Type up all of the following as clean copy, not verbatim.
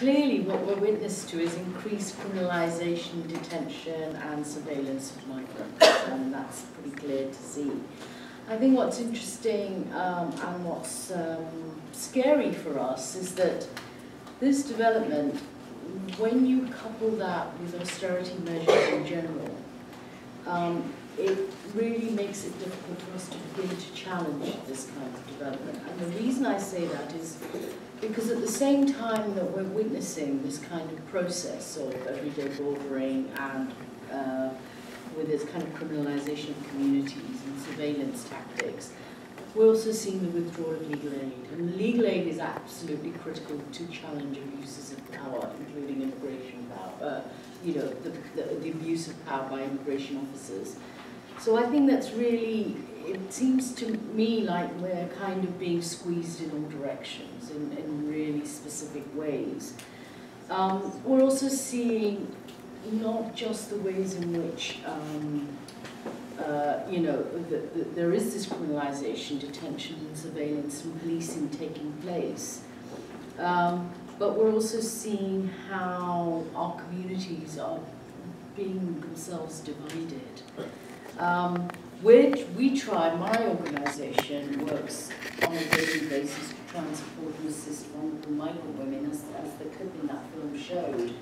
clearly what we're witness to is increased criminalisation, detention and surveillance of migrants, and that's pretty clear to see. I think what's interesting and what's scary for us is that this development, when you couple that with austerity measures in general, it really makes it difficult for us to begin to challenge this kind of development. And the reason I say that is because at the same time that we're witnessing this kind of process of everyday bordering and with this kind of criminalisation of communities and surveillance tactics, we're also seeing the withdrawal of legal aid. And legal aid is absolutely critical to challenge abuses of power, including immigration power, the abuse of power by immigration officers. So I think that's really, it seems to me like we're kind of being squeezed in all directions in really specific ways. We're also seeing not just the ways in which there is this criminalisation, detention and surveillance and policing taking place, but we're also seeing how our communities are being themselves divided. My organisation works on a daily basis to try and support and assist vulnerable migrant women, as the clip in that film showed.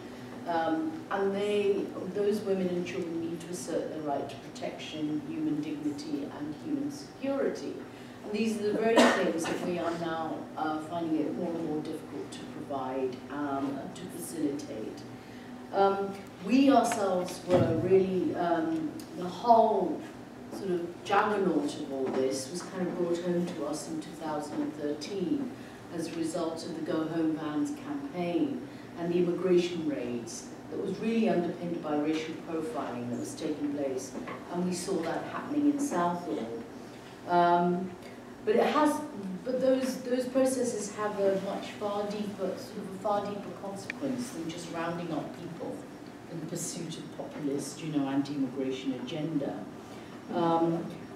And those women and children need to assert their right to protection, human dignity and human security. And these are the very things that we are now finding it more and more difficult to provide, to facilitate. We ourselves were really, the whole sort of juggernaut of all this was kind of brought home to us in 2013 as a result of the Go Home Vans campaign and the immigration raids that was really underpinned by racial profiling that was taking place, and we saw that happening in Southall. But those processes have a far deeper consequence than just rounding up people in pursuit of populist, anti-immigration agenda.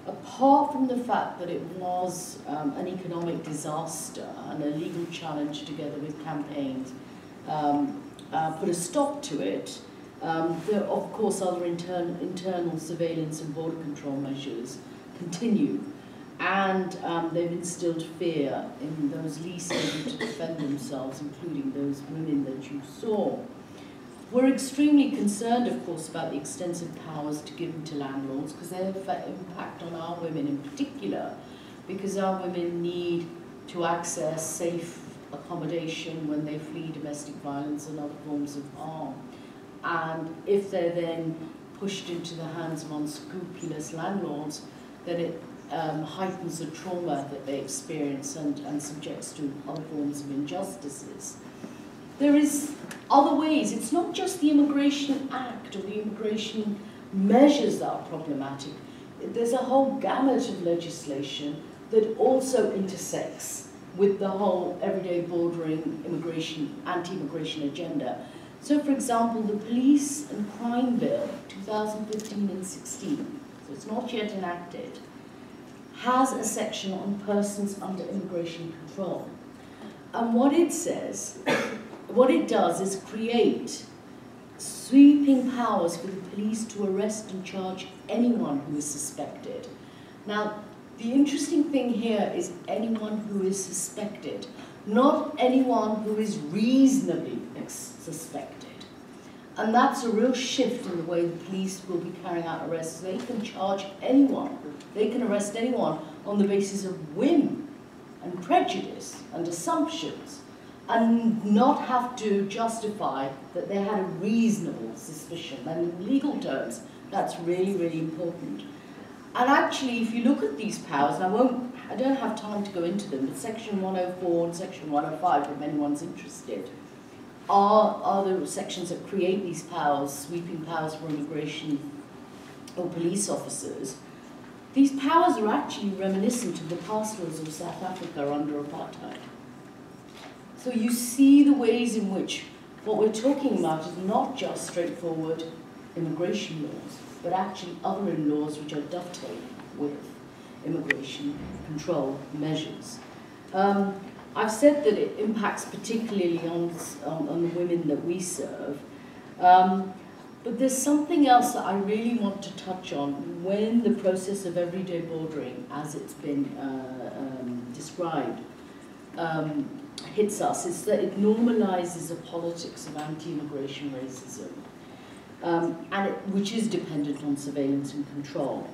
Apart from the fact that it was an economic disaster and a legal challenge together with campaigns put a stop to it, there are of course other internal surveillance and border control measures continue, and they've instilled fear in those least able to defend themselves, including those women that you saw. We're extremely concerned, of course, about the extensive powers given to landlords, because they have an impact on our women in particular, because our women need to access safe accommodation when they flee domestic violence and other forms of harm. And if they're then pushed into the hands of unscrupulous landlords, then it heightens the trauma that they experience and subjects to other forms of injustices. There is other ways. It's not just the Immigration Act or the immigration measures that are problematic. There's a whole gamut of legislation that also intersects with the whole everyday bordering immigration, anti-immigration agenda. So, for example, the Police and Crime Bill 2015 and 16, so it's not yet enacted, has a section on persons under immigration control. And what it says, what it does is create sweeping powers for the police to arrest and charge anyone who is suspected. Now, the interesting thing here is anyone who is suspected, not anyone who is reasonably suspected. And that's a real shift in the way the police will be carrying out arrests. They can charge anyone, they can arrest anyone on the basis of whim and prejudice and assumptions, and not have to justify that they had a reasonable suspicion. And in legal terms, that's really, really important. And actually, if you look at these powers, and I don't have time to go into them, but Section 104 and Section 105, if anyone's interested, are the sections that create these powers, sweeping powers for immigration or police officers. These powers are actually reminiscent of the past laws of South Africa under apartheid. So you see the ways in which what we're talking about is not just straightforward immigration laws, but actually other laws which are dovetailing with immigration control measures. I've said that it impacts particularly on the women that we serve. But there's something else that I really want to touch on when the process of everyday bordering, as it's been described, hits us, is that it normalizes a politics of anti-immigration racism, which is dependent on surveillance and control.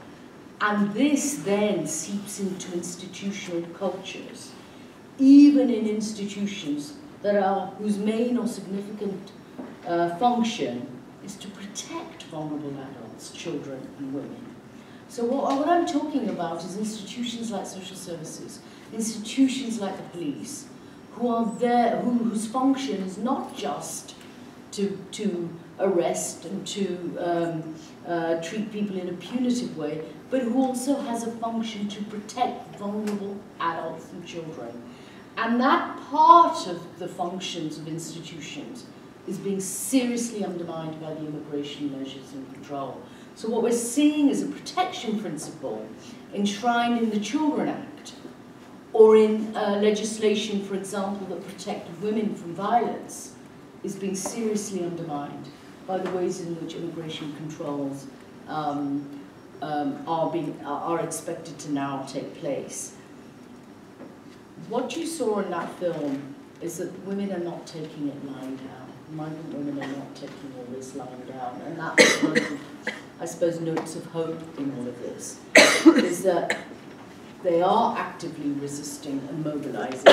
And this then seeps into institutional cultures, even in institutions that whose main or significant function is to protect vulnerable adults, children and women. So what I'm talking about is institutions like social services, institutions like the police, who are there, whose function is not just to arrest and to treat people in a punitive way, but who also has a function to protect vulnerable adults and children. And that part of the functions of institutions is being seriously undermined by the immigration measures and control. So what we're seeing is a protection principle enshrined in the Children Act, or in legislation, for example, that protected women from violence, is being seriously undermined by the ways in which immigration controls are expected to now take place. What you saw in that film is that women are not taking it lying down. Migrant women are not taking all this lying down, and that's one of the, I suppose, notes of hope in all of this, is that they are actively resisting and mobilizing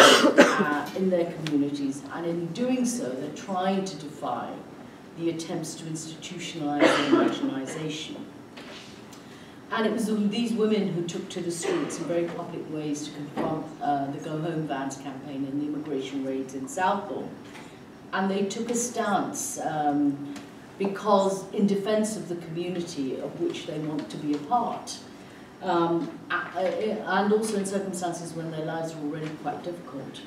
in their communities, and in doing so, they're trying to defy the attempts to institutionalize their marginalization. And it was these women who took to the streets in very public ways to confront the Go Home Vans campaign and the immigration raids in Southall. And they took a stance because in defense of the community of which they want to be a part. And also in circumstances when their lives are already quite difficult.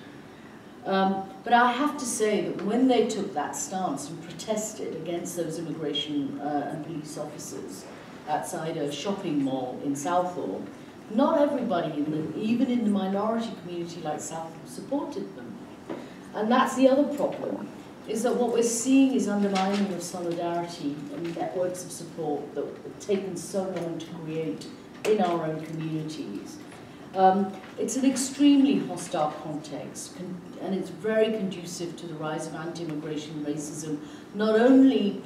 But I have to say that when they took that stance and protested against those immigration and police officers outside a shopping mall in Southall, not everybody, even in the minority community like Southall, supported them. And that's the other problem, is that what we're seeing is undermining of solidarity and networks of support that have taken so long to create in our own communities. It's an extremely hostile context, and it's very conducive to the rise of anti-immigration racism, not only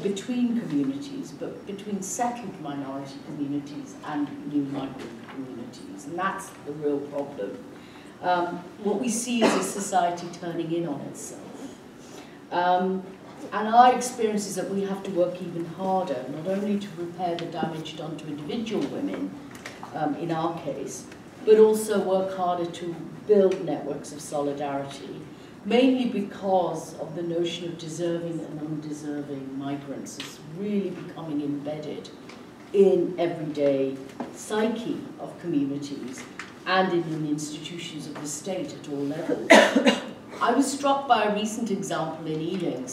between communities, but between settled minority communities and new migrant communities, and that's the real problem. What we see is a society turning in on itself. And our experience is that we have to work even harder, not only to repair the damage done to individual women, in our case, but also work harder to build networks of solidarity, mainly because of the notion of deserving and undeserving migrants is really becoming embedded in everyday psyche of communities and in the institutions of the state at all levels. I was struck by a recent example in Ealing,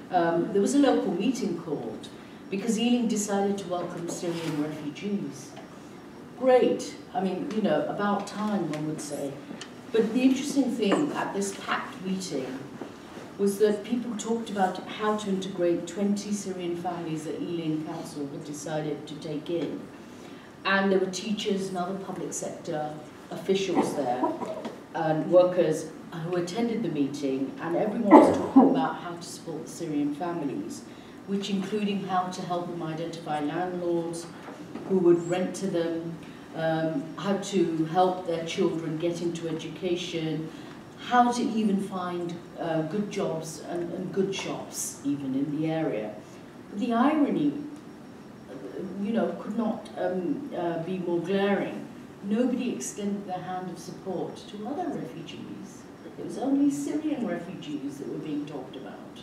there was a local meeting called because Ealing decided to welcome Syrian refugees. Great, I mean, about time, one would say. But the interesting thing at this packed meeting was that people talked about how to integrate 20 Syrian families that Ealing Council had decided to take in. And there were teachers and other public sector officials there, and workers who attended the meeting, and everyone was talking about how to support the Syrian families, which including how to help them identify landlords who would rent to them, how to help their children get into education, how to even find good jobs and good shops even in the area. But the irony, could not be more glaring. Nobody extended their hand of support to other refugees. It was only Syrian refugees that were being talked about.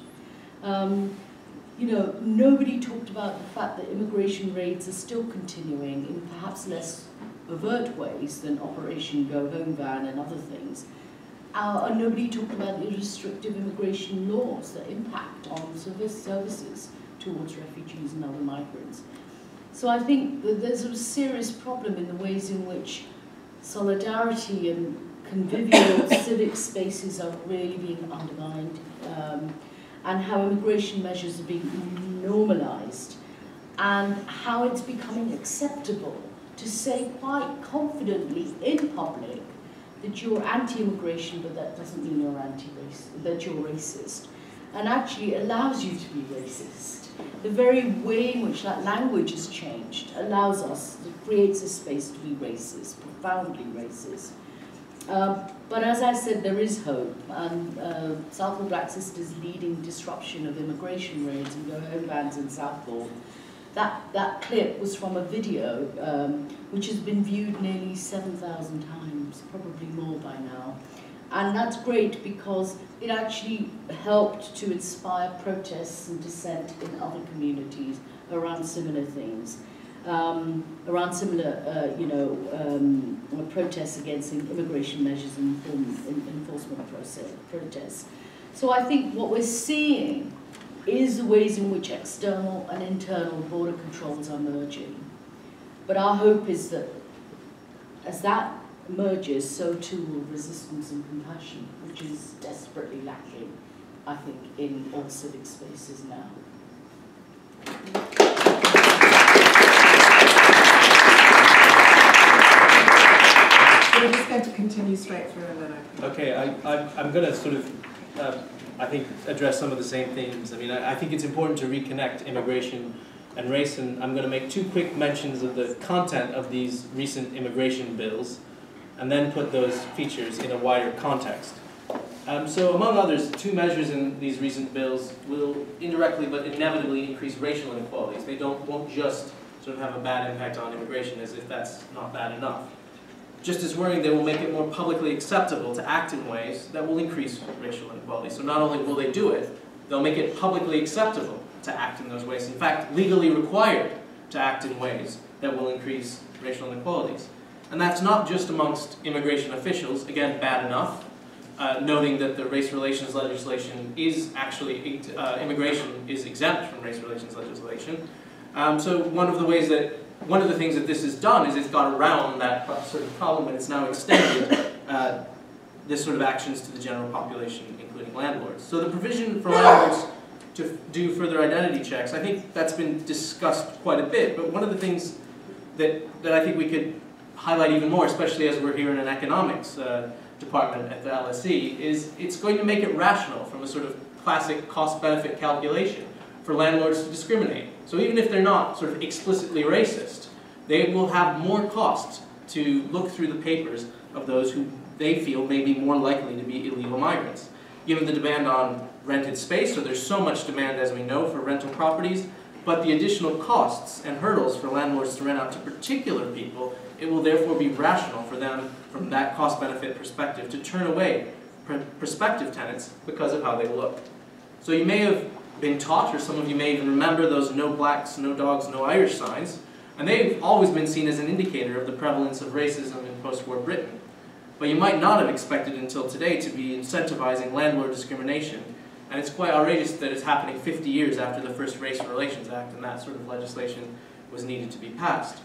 Nobody talked about the fact that immigration raids are still continuing in perhaps less overt ways than Operation Go Home Van and other things. And nobody talked about the restrictive immigration laws that impact on services towards refugees and other migrants. So I think that there's a serious problem in the ways in which solidarity and convivial civic spaces are really being undermined, and how immigration measures are being normalised, and how it's becoming acceptable to say quite confidently in public that you're anti-immigration, but that doesn't mean you're anti-racist, that you're racist, and actually allows you to be racist. The very way in which that language has changed allows us, it creates a space to be racist, profoundly racist. But as I said, there is hope, and Southall Black Sisters leading disruption of immigration raids and go home bans in Southall. That clip was from a video which has been viewed nearly 7,000 times, probably more by now. And that's great because it actually helped to inspire protests and dissent in other communities around similar things, around similar, protests against immigration measures and enforcement protests. So I think what we're seeing is the ways in which external and internal border controls are merging. But our hope is that as that merges, so too will resistance and compassion, which is desperately lacking, I think, in all civic spaces now. We're just going to continue straight through and then Okay, I'm going to sort of, I think, address some of the same themes. I mean, I think it's important to reconnect immigration and race, and I'm going to make two quick mentions of the content of these recent immigration bills, and then put those features in a wider context. So among others, two measures in these recent bills will indirectly but inevitably increase racial inequalities. They won't just sort of have a bad impact on immigration, as if that's not bad enough. Just as worrying, they will make it more publicly acceptable to act in ways that will increase racial inequality. So not only will they do it, they'll make it publicly acceptable to act in those ways. In fact, legally required to act in ways that will increase racial inequalities. And that's not just amongst immigration officials, again, bad enough, noting that the race relations legislation is actually, immigration is exempt from race relations legislation. So one of the things that this has done is it's got around that sort of problem, and it's now extended this sort of actions to the general population, including landlords. So the provision for landlords to do further identity checks, I think that's been discussed quite a bit, but one of the things that I think we could highlight even more, especially as we're here in an economics department at the LSE, is it's going to make it rational from a sort of classic cost-benefit calculation for landlords to discriminate. So even if they're not sort of explicitly racist, they will have more cost to look through the papers of those who they feel may be more likely to be illegal migrants. Given the demand on rented space, so there's so much demand, as we know, for rental properties, but the additional costs and hurdles for landlords to rent out to particular people, it will therefore be rational for them, from that cost-benefit perspective, to turn away prospective tenants because of how they look. So you may have been taught, or some of you may even remember, those no blacks, no dogs, no Irish signs, and they've always been seen as an indicator of the prevalence of racism in post-war Britain. But you might not have expected until today to be incentivizing landlord discrimination, and it's quite outrageous that it's happening 50 years after the first Race Relations Act, and that sort of legislation was needed to be passed.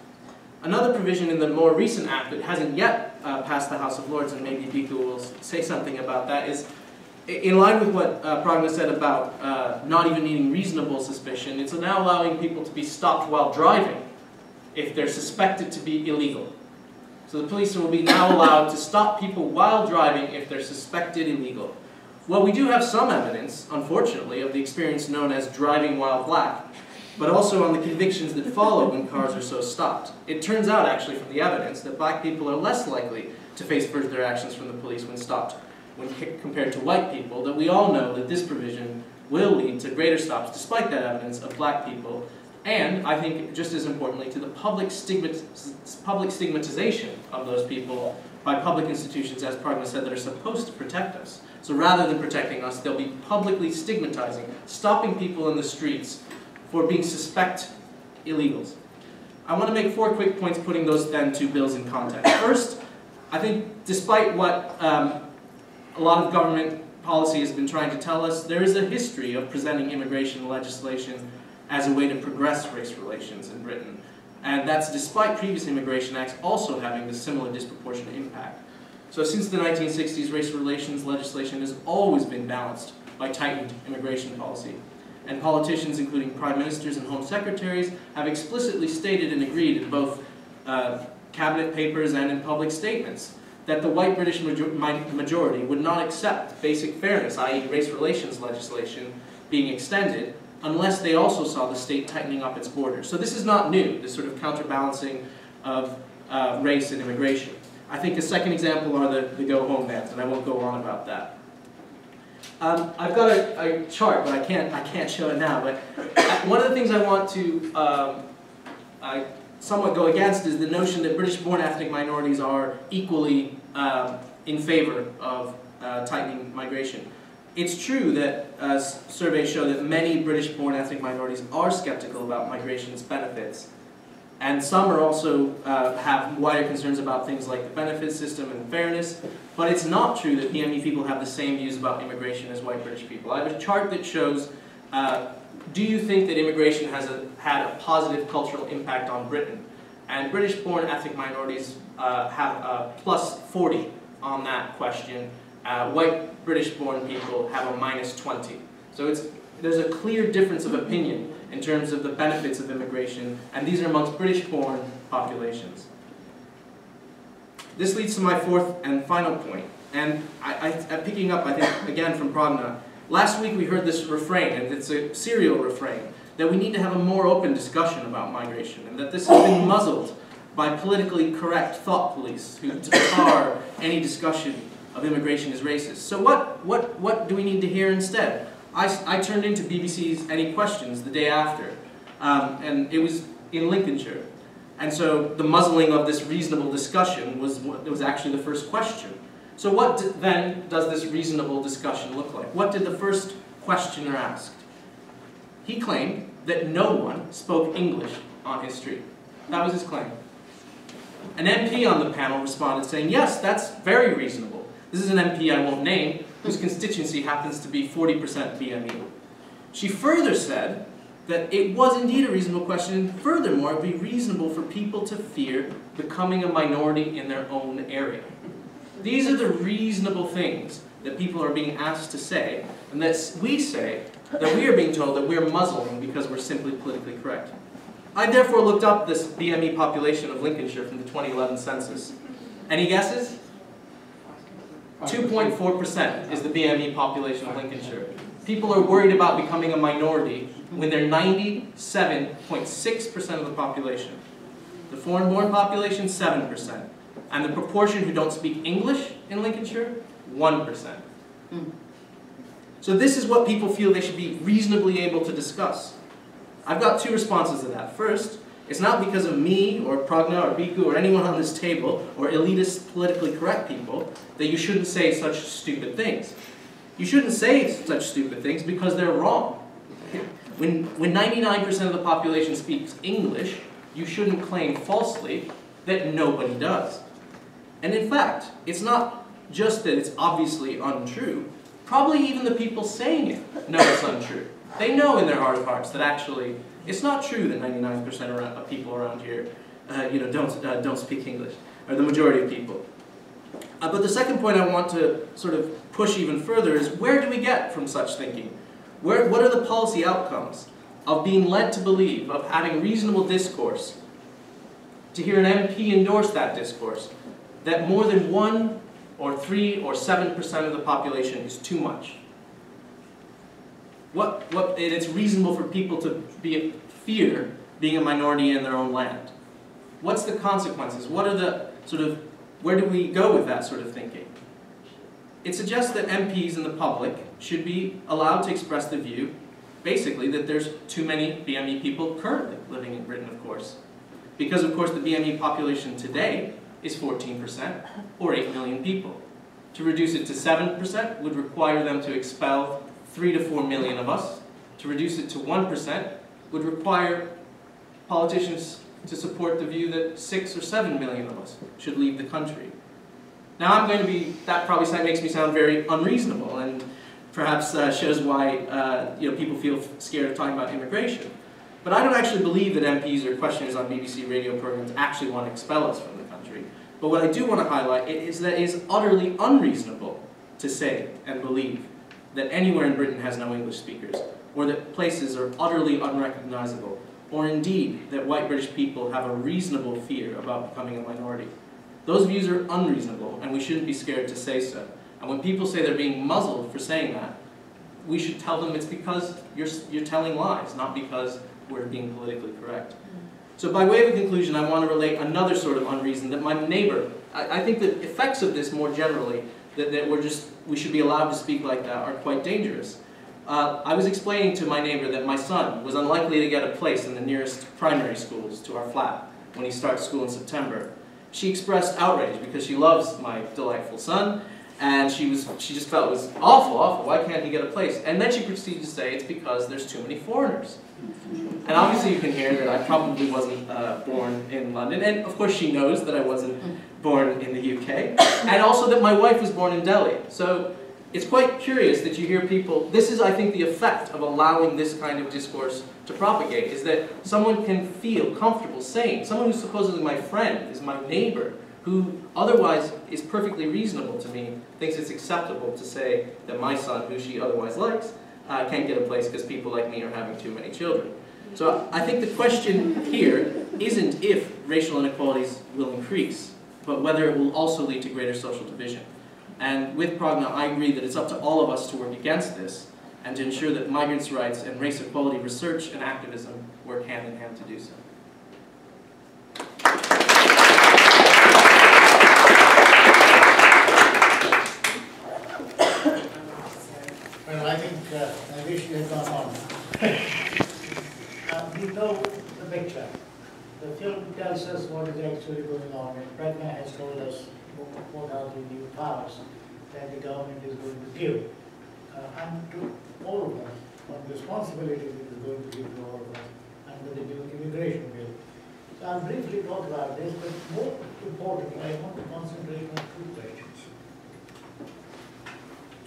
Another provision in the more recent act that hasn't yet passed the House of Lords, and maybe Bika will say something about that, is in line with what Pragna said about not even needing reasonable suspicion. It's now allowing people to be stopped while driving if they're suspected to be illegal. So the police will be now allowed to stop people while driving if they're suspected illegal. Well, we do have some evidence, unfortunately, of the experience known as driving while black, but also on the convictions that follow when cars are so stopped. It turns out, actually, from the evidence, that black people are less likely to face further actions from the police when stopped compared to white people, that we all know that this provision will lead to greater stops, despite that evidence, of black people, and, I think, just as importantly, to the public stigmatization of those people by public institutions, as Pragna said, that are supposed to protect us. So rather than protecting us, they'll be publicly stigmatizing, stopping people in the streets for being suspect illegals. I want to make 4 quick points putting those then 2 bills in context. First, I think despite what a lot of government policy has been trying to tell us, there is a history of presenting immigration legislation as a way to progress race relations in Britain. And that's despite previous immigration acts also having this similar disproportionate impact. So since the 1960s, race relations legislation has always been balanced by tightened immigration policy. And politicians, including prime ministers and home secretaries, have explicitly stated and agreed in both cabinet papers and in public statements that the white British majority would not accept basic fairness, i.e. race relations legislation, being extended unless they also saw the state tightening up its borders. So this is not new, this sort of counterbalancing of race and immigration. I think a second example are the go-home bans, and I won't go on about that. I've got a chart, but I can't show it now. But one of the things I want to somewhat go against is the notion that British-born ethnic minorities are equally in favor of tightening migration. It's true that surveys show that many British-born ethnic minorities are skeptical about migration's benefits. And some are also have wider concerns about things like the benefits system and fairness. But it's not true that BME people have the same views about immigration as white British people. I have a chart that shows, do you think that immigration has had a positive cultural impact on Britain? And British-born ethnic minorities have a plus 40 on that question. White British-born people have a minus 20. So there's a clear difference of opinion in terms of the benefits of immigration, and these are amongst British-born populations. This leads to my fourth and final point, and I'm picking up, I think, again from Pragna. Last week we heard this refrain, and it's a serial refrain, that we need to have a more open discussion about migration, and that this has been muzzled by politically correct thought police who tar any discussion of immigration as racist. So what do we need to hear instead? I turned into BBC's Any Questions the day after, and it was in Lincolnshire. And so the muzzling of this reasonable discussion was actually the first question. So what then does this reasonable discussion look like? What did the first questioner ask? He claimed that no one spoke English on his street. That was his claim. An MP on the panel responded saying, yes, that's very reasonable. This is an MP I won't name, whose constituency happens to be 40% BME. She further said that it was indeed a reasonable question, and furthermore, it would be reasonable for people to fear becoming a minority in their own area. These are the reasonable things that people are being asked to say, and that we say that we are being told that we're muzzling because we're simply politically correct. I therefore looked up this BME population of Lincolnshire from the 2011 census. Any guesses? 2.4% is the BME population of Lincolnshire. People are worried about becoming a minority when they're 97.6% of the population. The foreign-born population, 7%. And the proportion who don't speak English in Lincolnshire, 1%. So this is what people feel they should be reasonably able to discuss. I've got two responses to that. First, it's not because of me, or Pragna, or Bhikkhu, or anyone on this table, or elitist, politically correct people, that you shouldn't say such stupid things. You shouldn't say such stupid things because they're wrong. When 99% of the population speaks English, you shouldn't claim falsely that nobody does. And in fact, it's not just that it's obviously untrue. Probably even the people saying it know it's untrue. They know in their heart of hearts that actually it's not true that 99% of people around here don't speak English, or the majority of people. But the second point I want to sort of push even further is, where do we get from such thinking? What are the policy outcomes of being led to believe, of having reasonable discourse, to hear an MP endorse that discourse, that more than 1 or 3 or 7% of the population is too much? It's reasonable for people to fear being a minority in their own land. What's the consequences? What are the where do we go with that sort of thinking? It suggests that MPs and the public should be allowed to express the view, basically, that there's too many BME people currently living in Britain, of course. Because, of course, the BME population today is 14%, or 8 million people. To reduce it to 7% would require them to expel 3 to 4 million of us. To reduce it to 1% would require politicians to support the view that 6 or 7 million of us should leave the country. Now that probably makes me sound very unreasonable, and perhaps shows why people feel scared of talking about immigration. But I don't actually believe that MPs or questioners on BBC radio programs actually want to expel us from the country. But what I do want to highlight is that it is utterly unreasonable to say and believe that anywhere in Britain has no English speakers, or that places are utterly unrecognizable, or indeed that white British people have a reasonable fear about becoming a minority. Those views are unreasonable, and we shouldn't be scared to say so. And when people say they're being muzzled for saying that, we should tell them it's because you're telling lies, not because we're being politically correct. So by way of a conclusion, I want to relate another sort of unreason that my neighbor, I think the effects of this more generally, that we should be allowed to speak like that, are quite dangerous. I was explaining to my neighbor that my son was unlikely to get a place in the nearest primary schools to our flat when he starts school in September. She expressed outrage because she loves my delightful son, and she just felt it was awful, why can't he get a place? And then she proceeded to say it's because there's too many foreigners. And obviously you can hear that I probably wasn't born in London, and of course she knows that I wasn't born in the UK, and also that my wife was born in Delhi. So it's quite curious that you hear people, this is I think the effect of allowing this kind of discourse to propagate, is that someone can feel comfortable saying, someone who's supposedly my friend, is my neighbor, who otherwise is perfectly reasonable to me, thinks it's acceptable to say that my son, who she otherwise likes, can't get a place because people like me are having too many children. So I think the question here isn't if racial inequalities will increase, but whether it will also lead to greater social division. And with Pragna, I agree that it's up to all of us to work against this and to ensure that migrants' rights and race equality research and activism work hand in hand to do so. Well, I think I wish you had gone on. We know the picture. The film tells us what is actually going on, and Pragna has told us what are the new powers that the government is going to give. And to all of us, what responsibility it is going to give to all of us under the new immigration bill. So I'll briefly talk about this, but more importantly, I want to concentrate on two questions.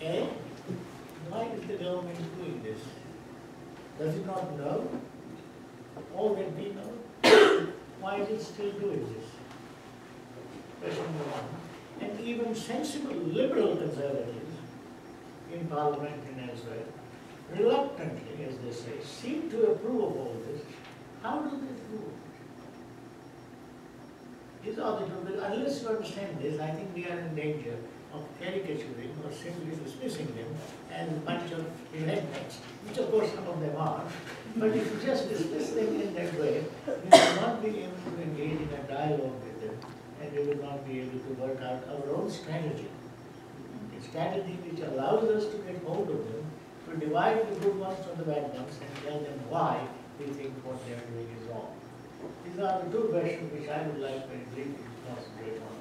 A, why is the government doing this? Does it not know all that we know? Why is it still doing this? Question number one. And even sensible liberal conservatives in Parliament and elsewhere, reluctantly, as they say, seem to approve of all this. How do they approve of it? These are the two. Unless you understand this, I think we are in danger of caricaturing or simply dismissing them as a bunch of rednecks, which of course some of them are. But if you just dismiss them in that way, we will not be able to engage in a dialogue with them, and we will not be able to work out our own strategy. A strategy which allows us to get hold of them, to divide the good ones from the bad ones, and tell them why we think what they are doing is wrong. These are the two questions which I would like very briefly to concentrate on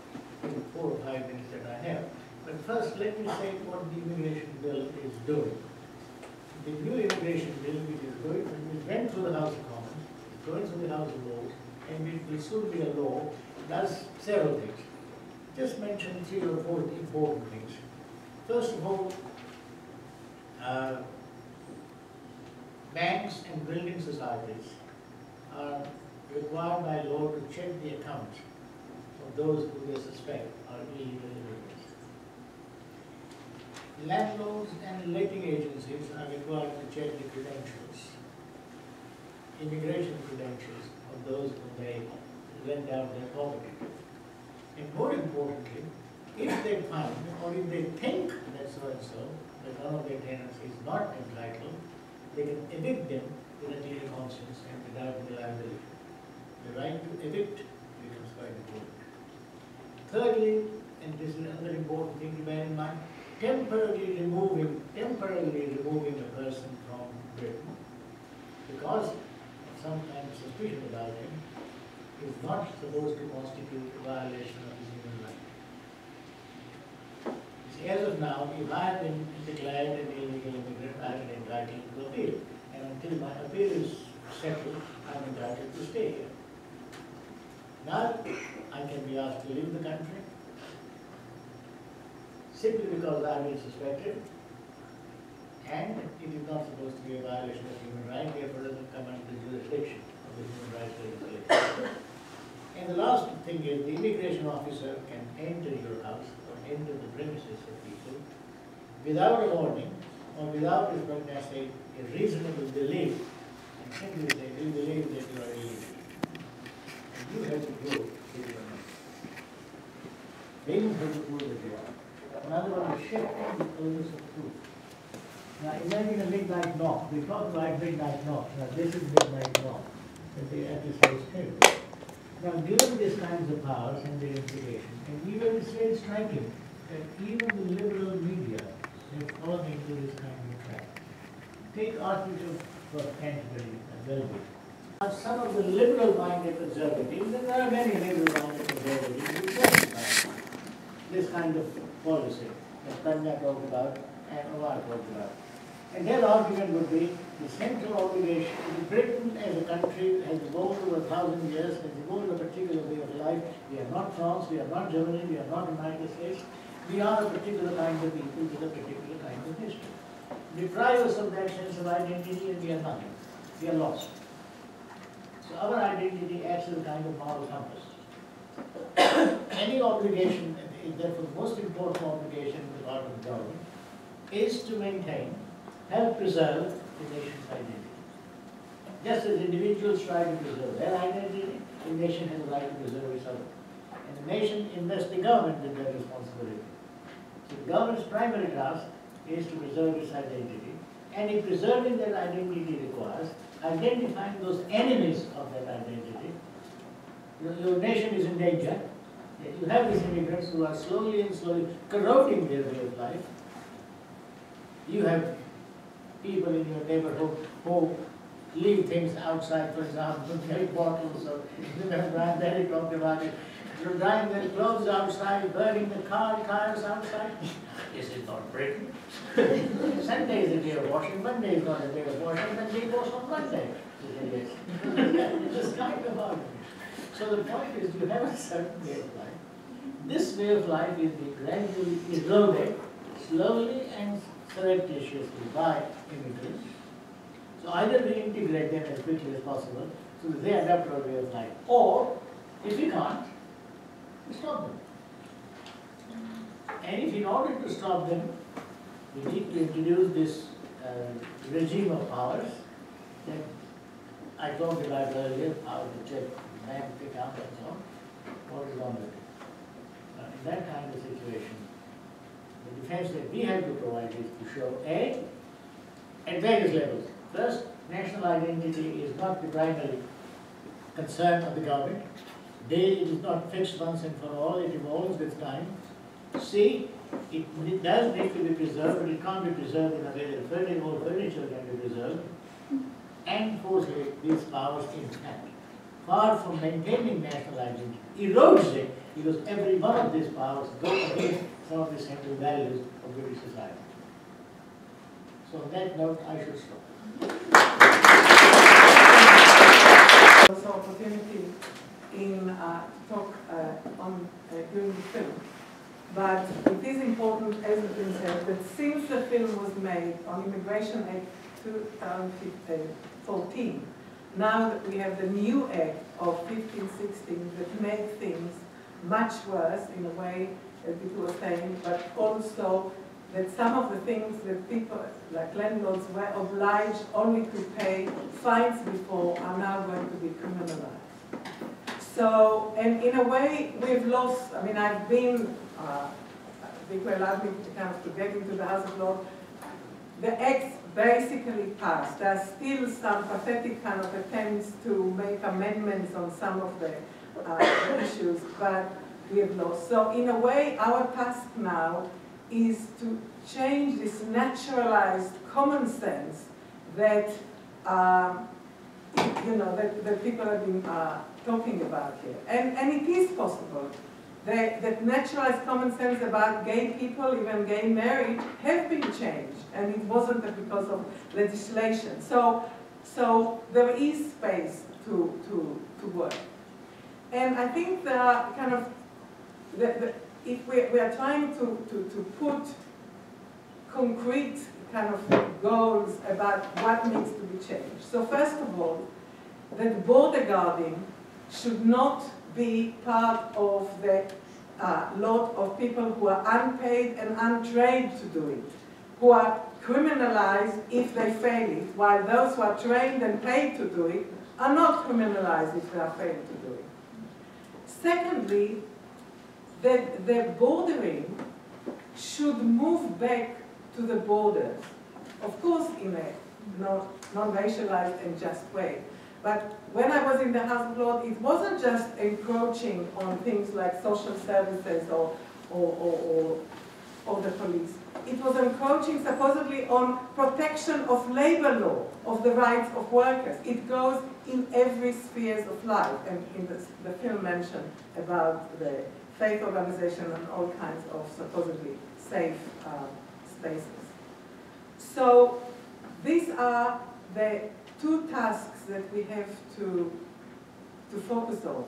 in the 4 or 5 minutes that I have. But first, let me say what the immigration bill is doing. The new immigration bill, which went through the House of Commons, is going through the House of Lords, and which will soon be a law, does several things. Just mention 3 or 4 important things. First of all, banks and building societies are required by law to check the accounts of those who they suspect are illegal immigrants. Landlords and letting agencies are required to check the credentials, immigration credentials of those who they lend out their property. And more importantly, if they find or if they think that so-and-so, that one of their tenants is not entitled, they can evict them with a clear conscience and without liability. The right to evict becomes quite important. Thirdly, and this is another important thing to bear in mind, temporarily removing a person from Britain because of some kind of suspicion about him is not supposed to constitute a violation of his human right. See, as of now, if I have been declared an illegal immigrant, I am entitled to appeal. And until my appeal is settled, I am entitled to stay here. Now, I can be asked to leave the country simply because I have been suspected, and it is not supposed to be a violation of human rights, therefore it doesn't come under the jurisdiction of the human rights legislation. And the last thing is the immigration officer can enter your house or enter the premises of people without a warning or without a reasonable belief, and simply say, we believe that you are illegal. And you have to prove that you are not. They don't have to prove that you are. Another one is shifting the onus of proof. Now imagine a midnight knock. We talk about midnight knock. Now this is midnight knock at the stage table. Now given these kinds of powers and their implication, and even it's very striking that even the liberal media have fallen into this kind of trap. Take Archbishop of Canterbury and Welby. Some of the liberal-minded conservatives, and there are many liberal-minded conservatives who justify this kind of policy that Tanya talked about and Omar talked about. And their argument would be the central obligation. Britain as a country has evolved over 1,000 years, has evolved a particular way of life. We are not France, we are not Germany, we are not the United States. We are a particular kind of people with a particular kind of history. Deprive us of that sense of identity and we are nothing. We are lost. So our identity acts as a kind of moral compass. Any obligation, therefore the most important obligation on the part of the government, is to maintain, help preserve the nation's identity. Just as individuals try to preserve their identity, the nation has a right to preserve its own. And the nation invests the government with that responsibility. So the government's primary task is to preserve its identity, and in preserving that identity requires identifying those enemies of that identity. Your nation is in danger. You have these immigrants who are slowly and slowly corroding their way of life. You have people in your neighborhood who leave things outside, for example, milk bottles, or Brian Berry talked about it, drying their clothes outside, burning the tires outside. Is it not Britain? Sunday is a day of washing, Monday is not a day of washing, Monday goes on Monday. It's kind of argument. So the point is, you have a certain way of life. This way of life is being gradually eroded, slowly and surreptitiously by immigrants. So either we integrate them as quickly as possible so that they adapt our way of life, or if we can't, we stop them. And if in order to stop them, we need to introduce this regime of powers that I talked about earlier, power to check bank account and so on. What is wrong with it? In that kind of situation, the defense that we have to provide is to show A, at various levels. First, national identity is not the primary concern of the government. B, it is not fixed once and for all, it evolves with time. C, it does need to be preserved, but it can't be preserved in a way that old furniture can be preserved. And fourthly, these powers intact. Far from maintaining national identity, erodes it, because every one of these powers goes against some of the central values of British society. So on that note, I should stop. Also opportunity in talk during the film. But it is important, as has been said, that since the film was made on Immigration Act 2014, now that we have the new Act of 1516 that make things much worse in a way, as people were saying, but also that some of the things that people, like landlords, were obliged only to pay fines before are now going to be criminalized. So, and in a way, we've lost, I mean, I've been, people allowed me to kind of to get into the House of Lords. The acts basically passed. There are still some pathetic kind of attempts to make amendments on some of the issues, but we have lost. So in a way, our task now is to change this naturalized common sense that, you know, that people have been talking about here. And it is possible. That naturalized common sense about gay people, even gay marriage, have been changed, and it wasn't because of legislation. So there is space to work. And I think the kind of, if we are trying to put concrete kind of goals about what needs to be changed. So first of all, that border guarding should not be part of the lot of people who are unpaid and untrained to do it, who are criminalized if they fail it, while those who are trained and paid to do it are not criminalized if they are failed to do it. Secondly, the bordering should move back to the borders, of course in a non-racialized and just way. But when I was in the House of Lords, it wasn't just encroaching on things like social services or the police. It was encroaching supposedly on protection of labor law, of the rights of workers. It goes in every sphere of life. And in the film mentioned about the faith organization and all kinds of supposedly safe spaces. So these are the two tasks that we have to focus on.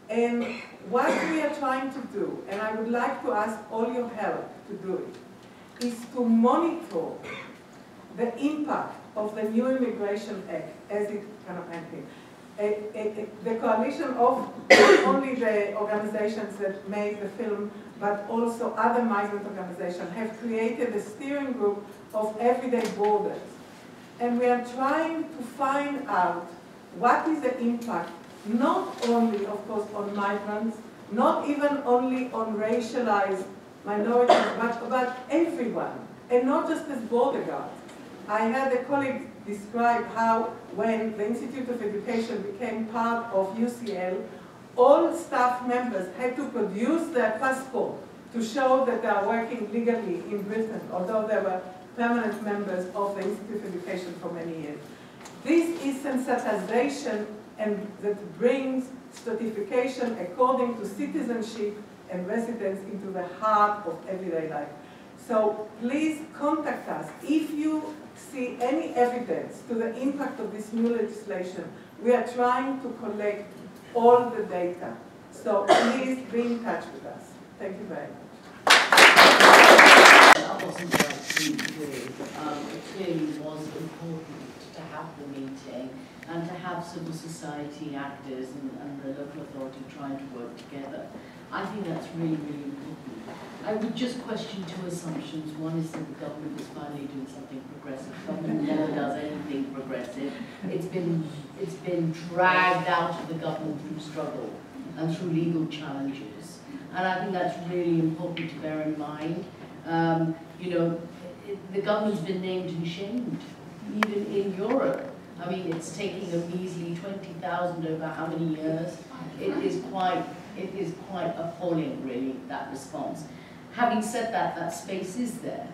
And what we are trying to do, and I would like to ask all your help to do it, is to monitor the impact of the new Immigration Act as it kind of ended. The coalition of not only the organizations that made the film, but also other migrant organizations have created a steering group of everyday borders. And we are trying to find out what is the impact, not only, of course, on migrants, not even only on racialized minorities, but about everyone, and not just as border guards. I had a colleague describe how when the Institute of Education became part of UCL, all staff members had to produce their passport to show that they are working legally in Britain, although they were permanent members of the Institute of Education for many years. This is sensitization and that brings stratification according to citizenship and residence into the heart of everyday life. So please contact us if you see any evidence to the impact of this new legislation. We are trying to collect all the data. So please be in touch with us. Thank you very much. I wasn't quite pleased with. It clearly was important to have the meeting and to have civil society actors and the local authority trying to work together. I think that's really, really important. I would just question two assumptions. One is that the government is finally doing something progressive. The government never does anything progressive. It's been dragged out of the government through struggle and through legal challenges. And I think that's really important to bear in mind. You know, the government's been named and shamed, even in Europe. I mean, it's taking a measly 20,000 over how many years? It is quite appalling, really, that response. Having said that, that space is there.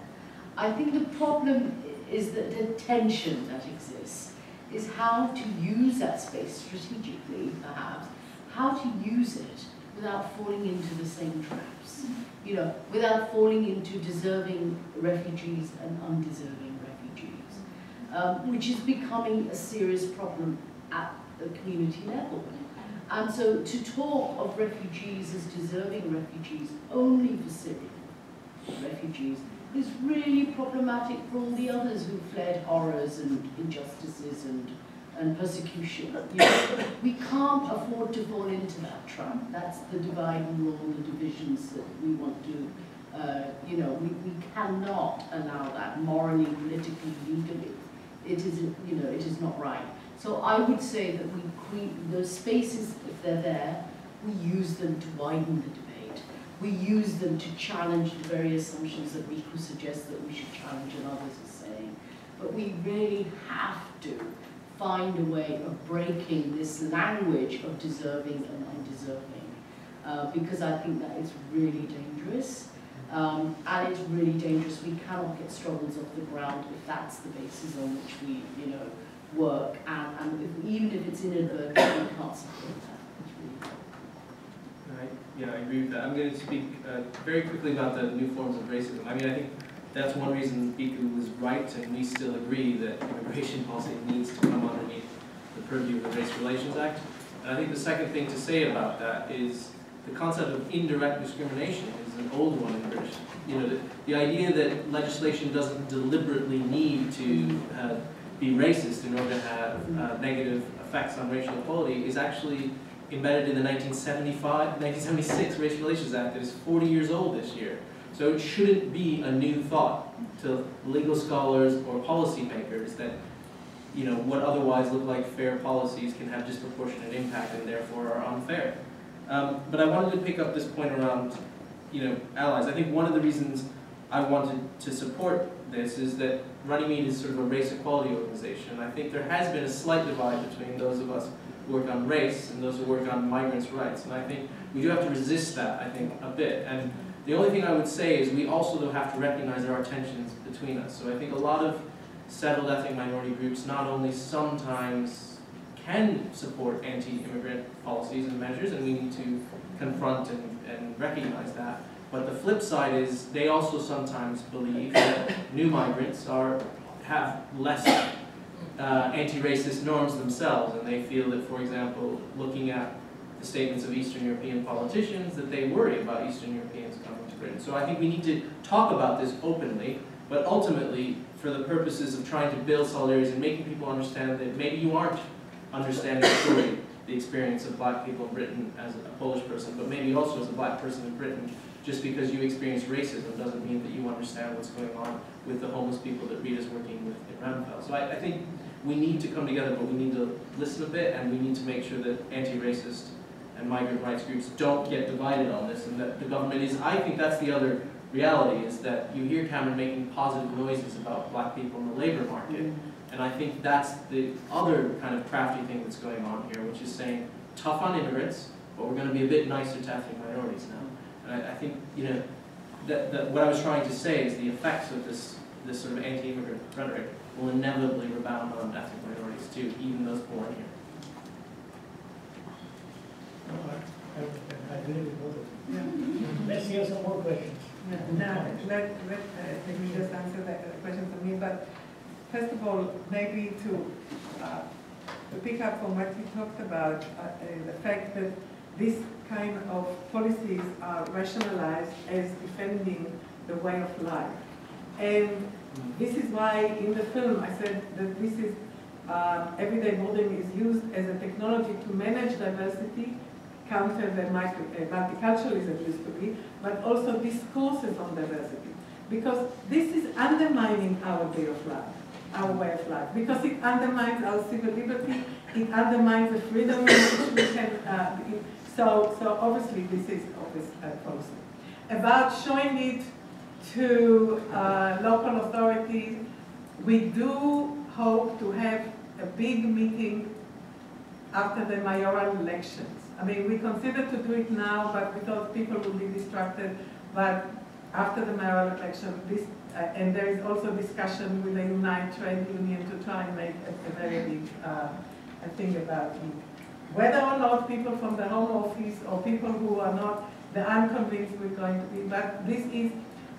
I think the problem is that the tension that exists is how to use that space strategically, perhaps, how to use it without falling into the same traps, you know, without falling into deserving refugees and undeserving refugees, which is becoming a serious problem at the community level. And so to talk of refugees as deserving refugees only for Syrian refugees is really problematic for all the others who fled horrors and injustices and persecution. You know, we can't afford to fall into that trap. That's the divide and rule, the divisions that we want to, you know, we cannot allow that morally, politically, legally. It is, you know, it is not right. So I would say that those spaces, if they're there, we use them to widen the debate. We use them to challenge the very assumptions that Miku suggests that we should challenge and others are saying. But we really have to find a way of breaking this language of deserving and undeserving, because I think that is really dangerous. And it's really dangerous. We cannot get struggles off the ground if that's the basis on which we, you know, work, and even if it's inadvertent, we can't support that. Yeah, I agree with that. I'm going to speak very quickly about the new forms of racism. I mean, I think that's one reason Biku was right, and we still agree that immigration policy needs to come underneath the purview of the Race Relations Act. And I think the second thing to say about that is the concept of indirect discrimination is an old one in British. You know, the idea that legislation doesn't deliberately need to be racist in order to have negative effects on racial equality is actually embedded in the 1976 Racial Relations Act that is 40 years old this year. So it shouldn't be a new thought to legal scholars or policymakers that, you know, what otherwise look like fair policies can have disproportionate impact and therefore are unfair. But I wanted to pick up this point around, you know, allies. I think one of the reasons I wanted to support this is that Runnymede is sort of a race equality organization. I think there has been a slight divide between those of us who work on race and those who work on migrants' rights. And I think we do have to resist that, I think, a bit. And the only thing I would say is we also though have to recognize there are tensions between us. So I think a lot of settled ethnic minority groups not only sometimes can support anti-immigrant policies and measures, and we need to confront and recognize that. But the flip side is they also sometimes believe that new migrants have less anti-racist norms themselves, and they feel that, for example, looking at the statements of Eastern European politicians, that they worry about Eastern Europeans coming to Britain. So I think we need to talk about this openly, but ultimately, for the purposes of trying to build solidarity and making people understand that maybe you aren't understanding fully the experience of black people in Britain as a Polish person, but maybe also as a black person in Britain. Just because you experience racism doesn't mean that you understand what's going on with the homeless people that Rita's working with in Ramphal. So I think we need to come together, but we need to listen a bit, and we need to make sure that anti-racist and migrant rights groups don't get divided on this, and that the government is, I think that's the other reality, is that you hear Cameron making positive noises about black people in the labor market, and I think that's the other kind of crafty thing that's going on here, which is saying, tough on immigrants, but we're going to be a bit nicer to ethnic minorities now. And I think, you know, that what I was trying to say is the effects of this sort of anti-immigrant rhetoric will inevitably rebound on ethnic minorities too, even those born here. I agree with both of you. Let's hear some more questions. Now, let me just answer that question for me. But first of all, maybe to pick up from what you talked about, the fact that this kind of policies are rationalized as defending the way of life. And this is why in the film I said that this is everyday boarding is used as a technology to manage diversity, counter the multiculturalism used to be, but also discourses on diversity. Because this is undermining our way of life, because it undermines our civil liberty, it undermines the freedom in which we can, so obviously this is obvious policy. About showing it to local authorities, we do hope to have a big meeting after the mayoral elections. I mean, we consider to do it now, but we thought people would be distracted. But after the mayoral election, and there is also discussion with the United Trade Union to try and make a very big thing about it. Whether or not people from the Home Office or people who are not, the unconvinced we're going to be, but this is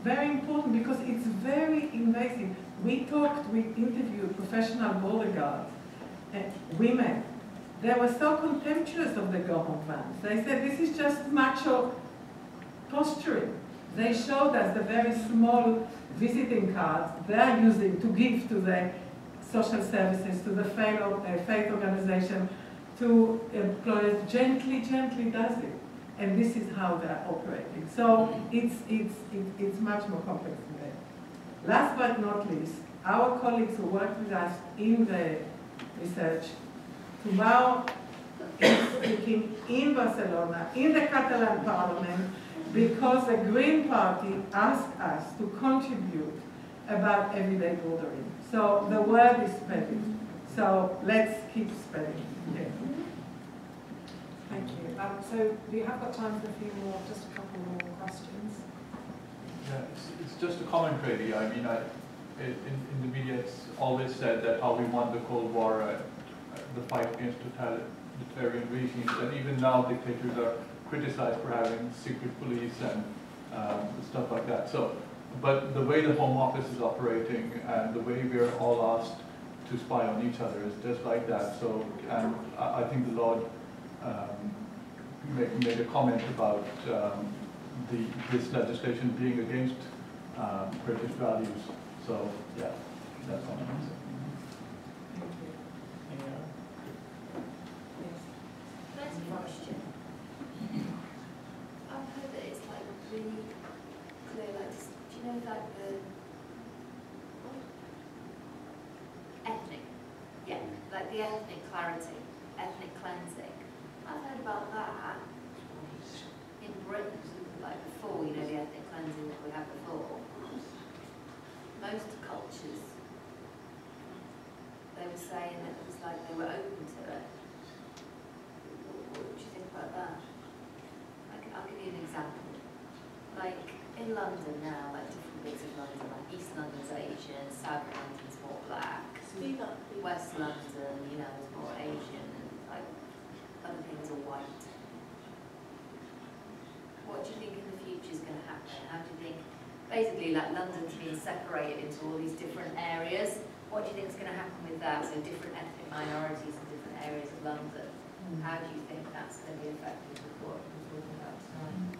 very important because it's very invasive. We interviewed professional border guards, women. They were so contemptuous of the go-home vans. They said, this is just macho posturing. They showed us the very small visiting cards they are using to give to the social services, to the faith organization, to employers. Gently does it. And this is how they're operating. So it's much more complex than that. Last but not least, our colleagues who work with us in the research tomorrow is speaking in Barcelona, in the Catalan parliament, because the Green Party asked us to contribute about everyday bordering. So the word is spreading. So let's keep spreading. Yeah. Thank you. So we have got time for a few more, just a couple more questions. Yeah, it's just a comment really. I mean, in the media it's always said that how we won the Cold War, the fight against totalitarian regimes, and even now dictators are criticized for having secret police and stuff like that. So, but the way the Home Office is operating and the way we're all asked to spy on each other is just like that. So, and I think the Lord made a comment about this legislation being against British values. So yeah, that's all I'm saying. That's a question. I've heard that it's like really clear, like, do you know like the ethnic? Yeah, like the ethnic clarity, ethnic cleansing. I've heard about that in Britain, like before, you know, the ethnic cleansing that we had before. Most cultures, they were saying that it was like they were open to it. What do you think about that? I'll give you an example. Like in London now, like different bits of London, like East London's Asian, South London's more black, West London, you know, is more Asian, and like other things are white. What do you think in the future is going to happen? How do you think, basically, like London's being separated into all these different areas? What do you think is going to happen with that? So different ethnic minorities in different areas of London. How do you think that's going to be affected with what we're talking about tonight?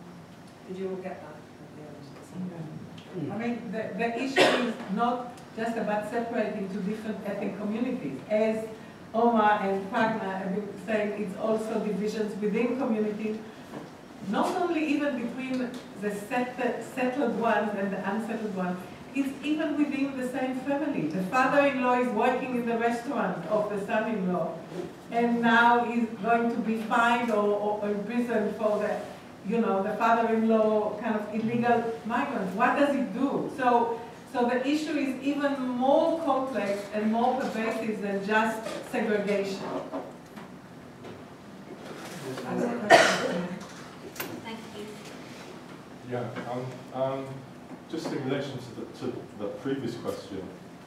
Did you all get that? I mean, the issue is not just about separating two different ethnic communities. As Omar and Pragna have been saying, it's also divisions within communities, not only even between the settled ones and the unsettled ones, it's even within the same family. The father-in-law is working in the restaurant of the son-in-law, and now he's going to be fined or imprisoned for the, you know, the father-in-law kind of illegal migrants. What does it do? So the issue is even more complex and more pervasive than just segregation. Thank you. Yeah, just in relation to the previous question,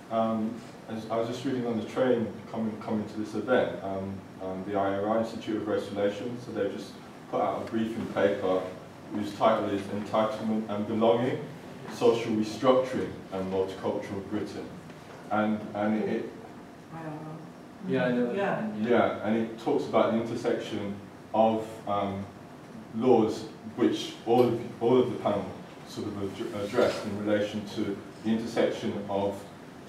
as I was just reading on the train coming to this event, the IRI, Institute of Race Relations, so they've just put out a briefing paper whose title is Entitlement and Belonging, Social Restructuring and Multicultural Britain. And it Yeah, I know. yeah, and it talks about the intersection of laws which all of the panel sort of addressed in relation to the intersection of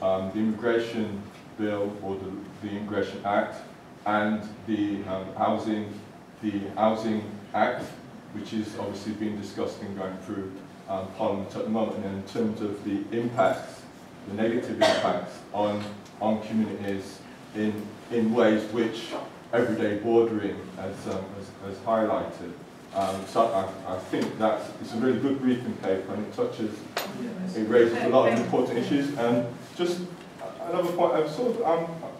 the Immigration Bill or the Immigration Act and the Housing Act, which is obviously being discussed and going through Parliament at the moment, and in terms of the impacts, the negative impacts on communities in ways which everyday bordering has highlighted. So I think it's a really good briefing paper, and it raises a lot of important issues. And just another point,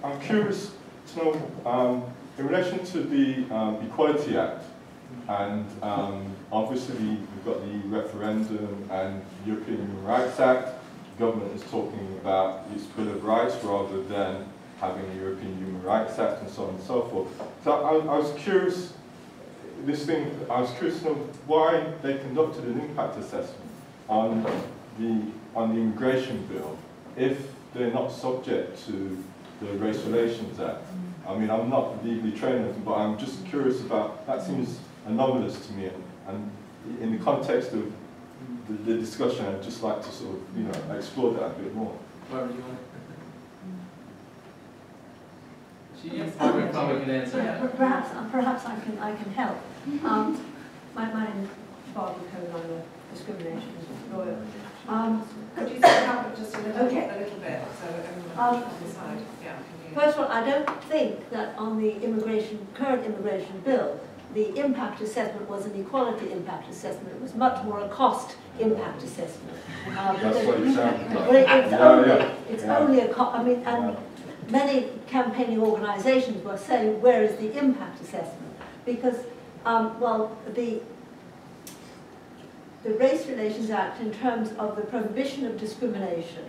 I'm curious to know in relation to the Equality Act, and obviously we've got the referendum and the European Human Rights Act. The government is talking about its Bill of Rights rather than having a European Human Rights Act and so on and so forth. So I was curious. I was curious to know why they conducted an impact assessment on the immigration bill if they're not subject to the Race Relations Act. I mean, I'm not legally trained, but I'm just curious about that. Seems anomalous to me, and in the context of the discussion, I'd just like to sort of explore that a bit more. Where do you want? Probably can answer. Yeah, perhaps I can help. My name is Barbara Cohen. I'm a discrimination lawyer. Could you speak up just a little bit, so everyone on the side? Yeah. First of all, I don't think that on the current immigration bill, the impact assessment was an equality impact assessment. It was much more a cost impact assessment. That's what it sounds like. It's only a cost. I mean, and many campaigning organisations were saying, where is the impact assessment? Because, well, the Race Relations Act, in terms of the prohibition of discrimination,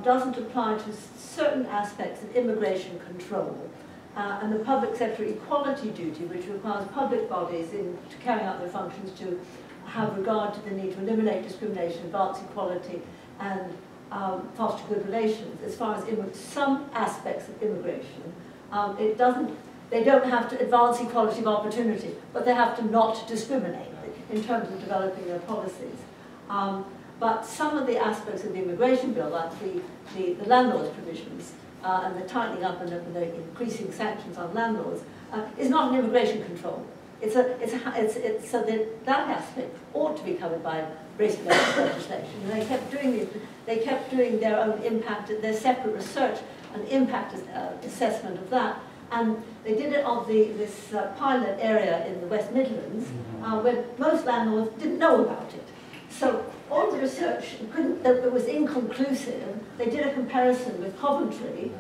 doesn't apply to certain aspects of immigration control. And the public sector equality duty, which requires public bodies to carry out their functions to have regard to the need to eliminate discrimination, advance equality, and foster good relations. As far as some aspects of immigration, it doesn't they don't have to advance equality of opportunity, but they have to not discriminate in terms of developing their policies. But some of the aspects of the immigration bill, like the landlord's provisions and the tightening up and the increasing sanctions on landlords, is not an immigration control. So that aspect ought to be covered by race-based legislation. And they kept doing their own impact, their separate research and impact assessment of that. And they did it on this pilot area in the West Midlands, where most landlords didn't know about it. So all the research that was inconclusive. They did a comparison with Coventry,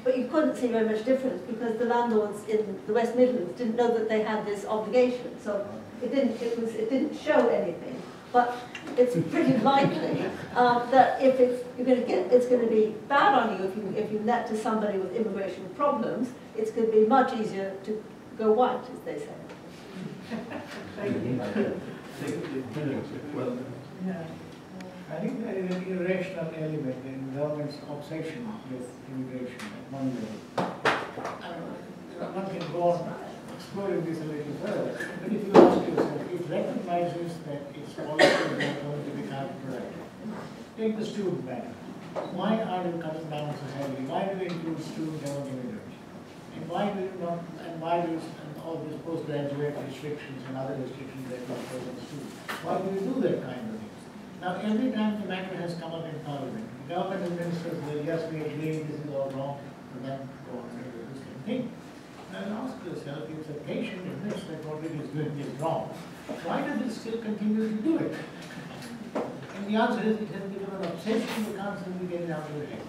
but you couldn't see very much difference because the landlords in the West Midlands didn't know that they had this obligation. So it didn't show anything. But it's pretty likely that if it's going to be bad on you if you let to somebody with immigration problems. It's going to be much easier to go white, as they say. Thank you. Well, Yeah. I think there is an irrational element in government's obsession with immigration at one level. One can go on exploring this a little further, but if you ask yourself, it recognizes that its policies are going to be counterproductive. Take the student matter. Why are you cutting down so heavily? Why do you include students and immigrants? And why do you not, and why do you, and all these postgraduate restrictions and other restrictions that you impose on students? Why do you do that kind of things? Now, every time the matter has come up in Parliament, the government and ministers will, yes, we agree, this is all wrong, and then go on and do the same thing. Now, ask yourself, if the patient admits that what it is doing is wrong, why does it still continue to do it? And the answer is, it has become an obsession you can't simply get it out of your head.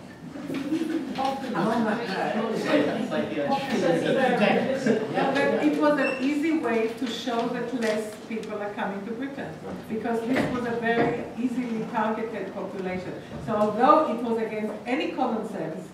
It was an easy way to show that less people are coming to Britain, because this was a very easily targeted population. So although it was against any common sense,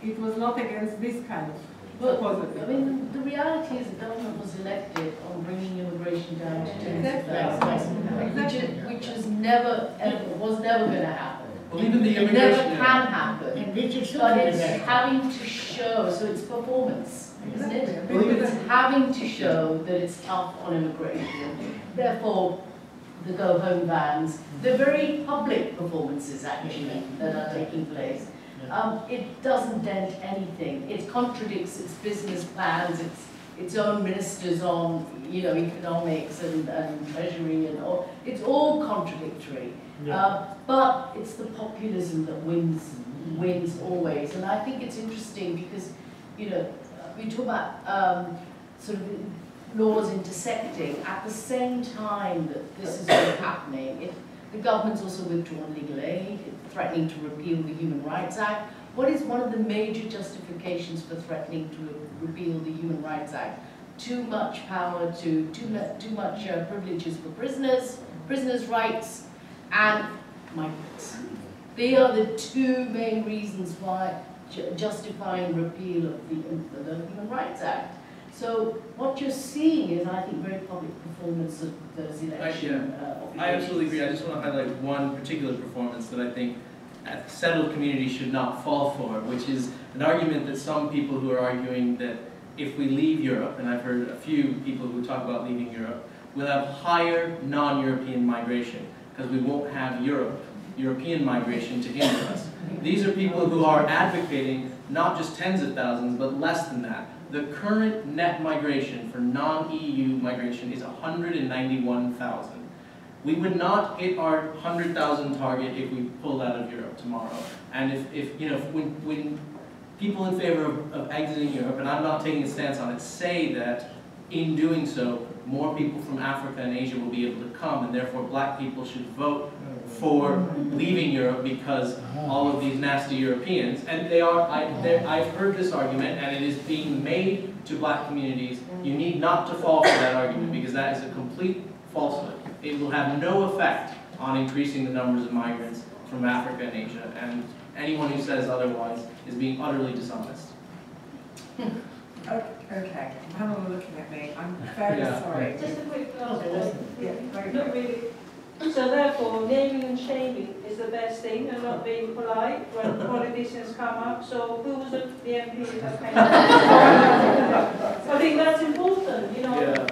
it was not against this kind of supposedly. I mean, the reality is the government was elected on bringing immigration down to tens of thousands, which is never, was never going to happen. Well, even the It never can happen. And which is But it's having to show, so it's performance, isn't it? It's having to show that it's tough on immigration. Therefore, the go-home bans, the very public performances actually that are taking place. It doesn't dent anything. It contradicts its business plans, its own ministers on, economics and treasury and all. It's all contradictory. Yeah. But it's the populism that wins always. And I think it's interesting because, we talk about sort of laws intersecting. At the same time that this is all happening, the government's also withdrawn legal aid, threatening to repeal the Human Rights Act. What is one of the major justifications for threatening to repeal the Human Rights Act? Too much power too much privileges for prisoners' rights, and migrants. They are the two main reasons why justifying repeal of the Human Rights Act. So what you're seeing is, I think, very public performance of those elections. I absolutely agree. I just want to highlight one particular performance that I think settled communities should not fall for, which is an argument that some people who are arguing that if we leave Europe, and I've heard a few people who talk about leaving Europe, we'll have higher non-European migration because we won't have European migration to hinder us. These are people who are advocating not just tens of thousands, but less than that. The current net migration for non-EU migration is 191,000. We would not hit our 100,000 target if we pulled out of Europe tomorrow. And when people in favor of exiting Europe, and I'm not taking a stance on it, say that in doing so, more people from Africa and Asia will be able to come, and therefore black people should vote for leaving Europe because all of these nasty Europeans, and I've heard this argument, and it is being made to black communities. You need not to fall for that argument because that is a complete falsehood. It will have no effect on increasing the numbers of migrants from Africa and Asia, and anyone who says otherwise is being utterly dishonest. Okay, panel are looking at me. I'm very sorry. Just a quick Yeah, very not quick. really. So therefore, naming and shaming is the best thing, and not being polite when politicians come up. So who was the MP that came up? I think that's important, you know. Yeah.